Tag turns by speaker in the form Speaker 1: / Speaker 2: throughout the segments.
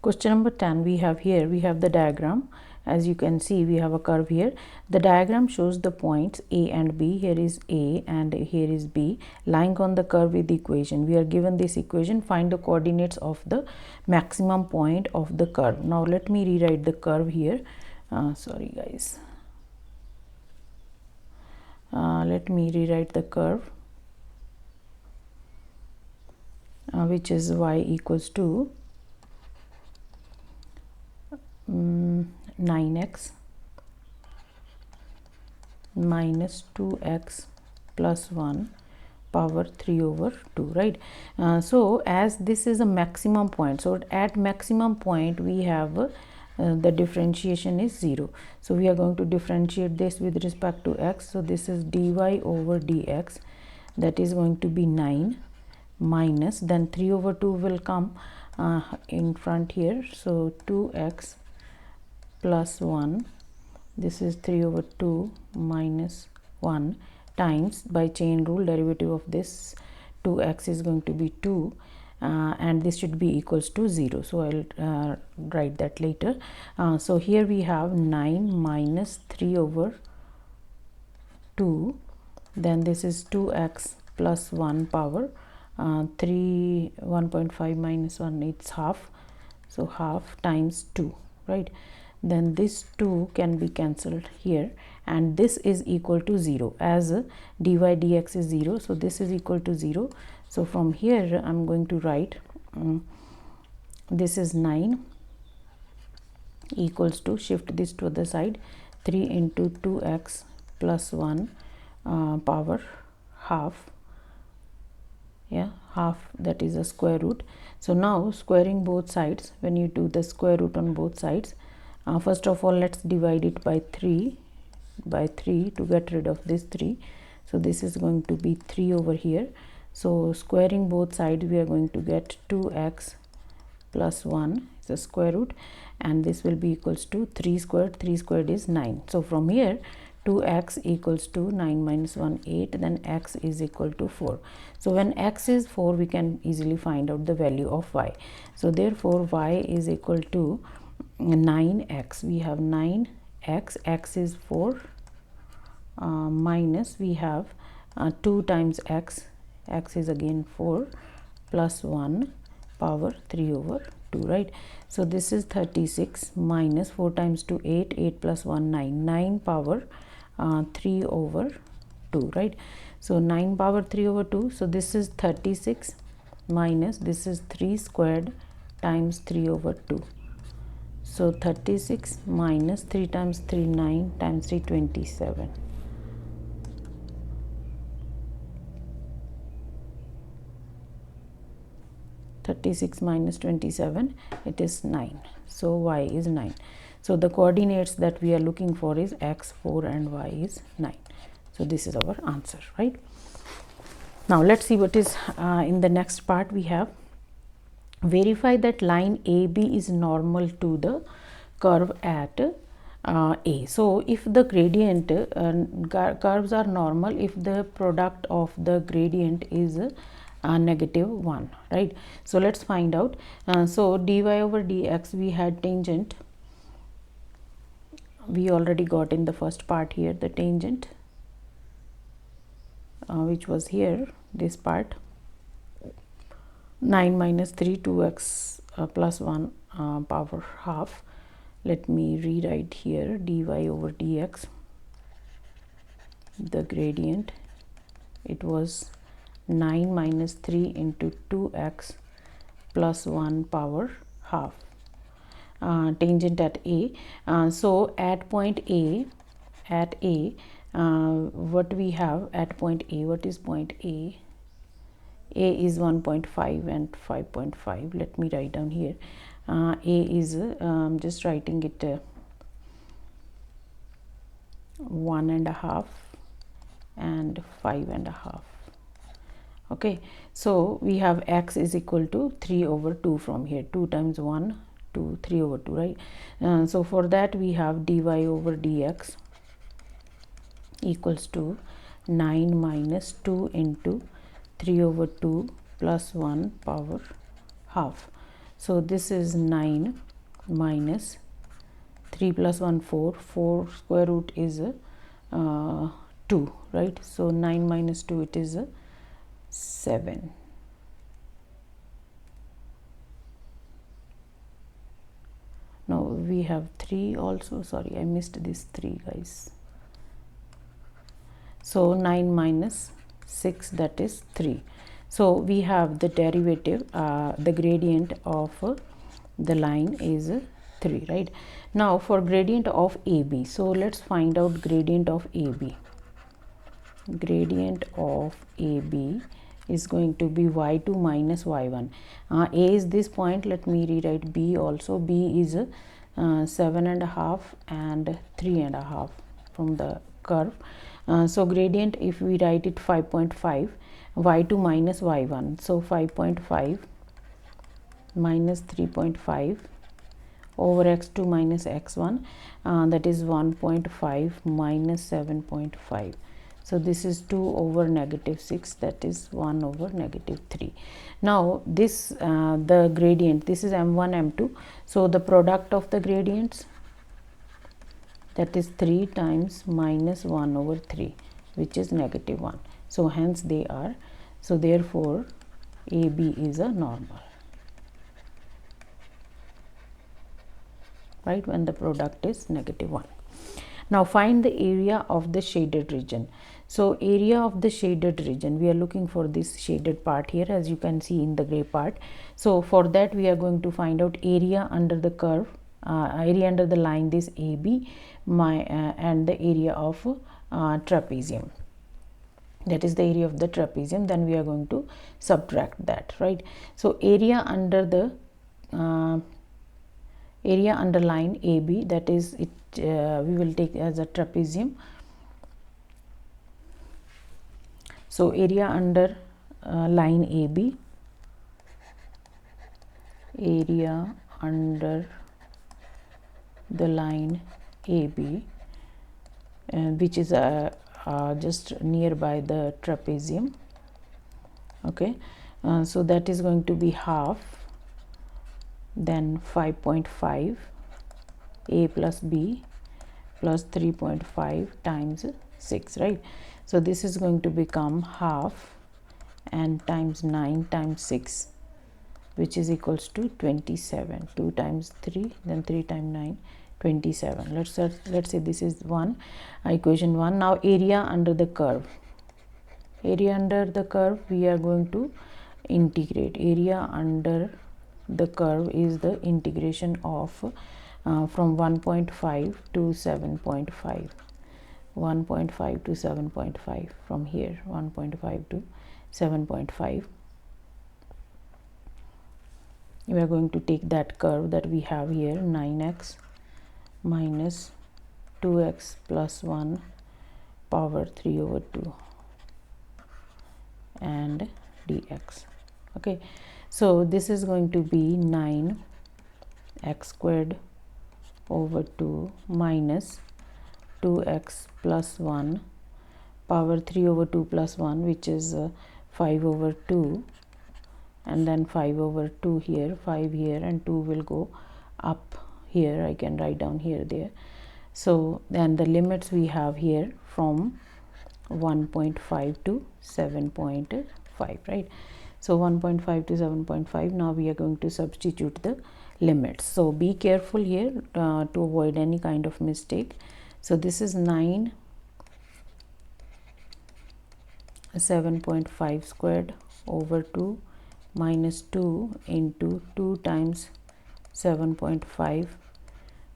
Speaker 1: Question number 10, we have the diagram. As you can see, we have a curve here. The diagram shows the points A and B. Here is A and here is B lying on the curve with the equation. We are given this equation. Find the coordinates of the maximum point of the curve. Now let me rewrite the curve here. Sorry guys. Let me rewrite the curve, which is y equals to 9x minus 2x plus 1 power 3 over 2, right? So as this is a maximum point, so at maximum point we have the differentiation is 0. So we are going to differentiate this with respect to x. So this is dy over dx, that is going to be 9 minus, then 3 over 2 will come in front here. So 2x plus 1, this is 3 over 2 minus 1 times, by chain rule, derivative of this 2x is going to be 2, and this should be equals to 0. So I'll write that later. So here we have 9 minus 3 over 2, then this is 2x plus 1 power 3, 1.5 minus 1, it's half, so half times 2, right? Then this 2 can be cancelled here, and this is equal to 0, as dy dx is 0, so this is equal to 0. So from here I'm going to write this is 9 equals to, shift this to the side, 3 into 2x plus 1 power half, yeah, half, that is a square root. So now squaring both sides, when you do the square root on both sides, first of all let's divide it by 3 to get rid of this 3. So this is going to be 3 over here. So squaring both sides, we are going to get 2x plus 1 is the square root, and this will be equals to 3 squared is 9. So from here 2x equals to 9 minus 1 8, then x is equal to 4. So when x is 4, we can easily find out the value of y. So therefore y is equal to 9x. We have 9x, x is 4, minus we have 2 times x is again 4, plus 1 power 3 over 2, right? So this is 36 minus 4 times 2 8, 8 plus 1 9 power 3 over 2, right? So 9 power 3 over 2, so this is 36 minus, this is 3 squared times 3 over 2. So 36 minus 3 times 3 9 times 3 27. Minus 27, it is 9. So y is 9. So the coordinates that we are looking for is x 4 and y is 9. So this is our answer, right? Now let's see what is in the next part. We have verify that line AB is normal to the curve at A. So if the gradient curves are normal if the product of the gradient is -1, right? So let's find out. So dy over dx, we had tangent, we already got in the first part here the tangent, which was here, this part, 9 minus 3 2x plus 1 power half. Let me rewrite here dy over dx, the gradient, it was 9 minus 3 into 2x plus 1 power half, tangent at A. So at point A, what we have at point A, what is point A? A is 1.5 and 5.5. Let me write down here. A is just writing it 1.5 and 5.5. Okay, so we have x is equal to 3 over 2 from here, 2 times 1 2 3 over 2, right? So for that we have dy over dx equals to 9 minus 2 into 3 over 2 plus 1 power half. So this is 9 minus 3 plus 1 4, 4 square root is 2, right? So 9 minus 2, it is 7. Now we have 3 also, sorry, I missed this 3, guys. So 9 minus 6, that is 3. So we have the derivative, the gradient of the line is 3, right? Now for gradient of AB, so let's find out gradient of AB. Gradient of AB is going to be y2 minus y1. A is this point, let me rewrite B also. B is 7.5 and 3.5 from the curve. So gradient, if we write it 5.5, y2 minus y1, so 5.5 minus 3.5 over x2 minus x1, that is 1.5 minus 7.5. So this is 2 over negative 6, that is 1 over negative 3. Now this the gradient, this is m1 m2, so the product of the gradients, that is 3 times minus 1 over 3, which is negative 1. So hence they are, so therefore AB is a normal, right, when the product is negative 1. Now find the area of the shaded region. So area of the shaded region, we are looking for this shaded part here, as you can see in the gray part. So for that we are going to find out area under the curve, area under the line, this AB, and the area of trapezium, that is the area of the trapezium. Then we are going to subtract that, right? So area under the area under line AB, that is it, we will take as a trapezium. So area under line AB, area under the line AB, which is just nearby the trapezium, okay. So that is going to be half, then 5.5 A plus B plus 3.5 times 6, right? So this is going to become half and times 9 times 6, which is equals to 27. 2 times 3, then 3 times 9, 27. Let's say this is equation 1. Now area under the curve, area under the curve, we are going to integrate. Area under the curve is the integration of from 1.5 to 7.5, 1.5 to 7.5, from here 1.5 to 7.5. We are going to take that curve that we have here, 9x minus 2x plus 1 power 3 over 2 and dx, okay. So this is going to be 9x squared over 2 minus 2x plus 1 power 3 over 2 plus 1, which is 5 over 2, and then 5 over 2 here, 5 here, and 2 will go up here. I can write down here, there. So then the limits we have here from 1.5 to 7.5, right? So 1.5 to 7.5. Now we are going to substitute the limits. So be careful here to avoid any kind of mistake. So this is 9 7.5 squared over 2 minus 2 into 2 times 7.5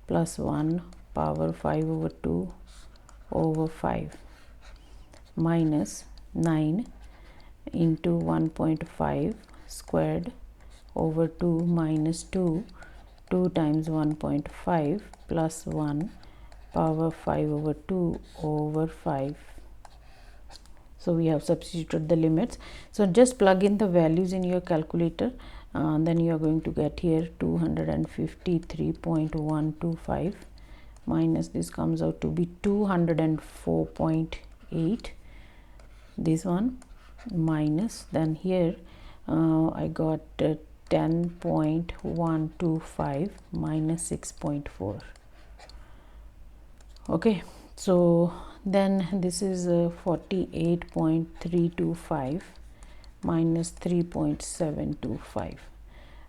Speaker 1: plus 1 power 5 over 2 over 5 minus 9 into 1.5 squared over 2 minus 2 times 1.5 plus 1 power 5 over 2 over 5. So we have substituted the limits. So just plug in the values in your calculator, then you are going to get here 253.125 minus this comes out to be 204.8, this one minus, then here I got 10.125 minus 6.4. okay, so then this is 48.325 minus 3.725,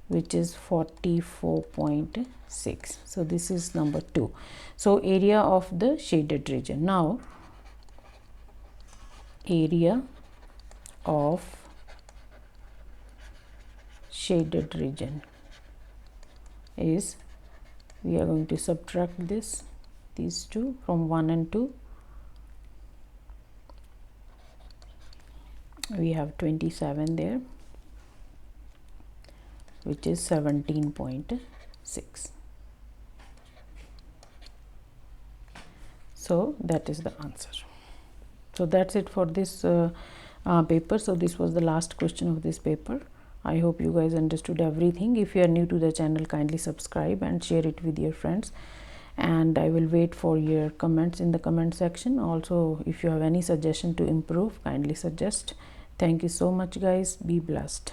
Speaker 1: which is 44.6. so this is number 2. So area of the shaded region. Now area of shaded region is, we are going to subtract these two from 1 and 2. We have 27 there, which is 17.6. so that is the answer. So that's it for this paper. So this was the last question of this paper. I hope you guys understood everything. If you are new to the channel, kindly subscribe and share it with your friends, and I will wait for your comments in the comment section. Also, if you have any suggestion to improve, kindly suggest. Thank you so much guys. Be blessed.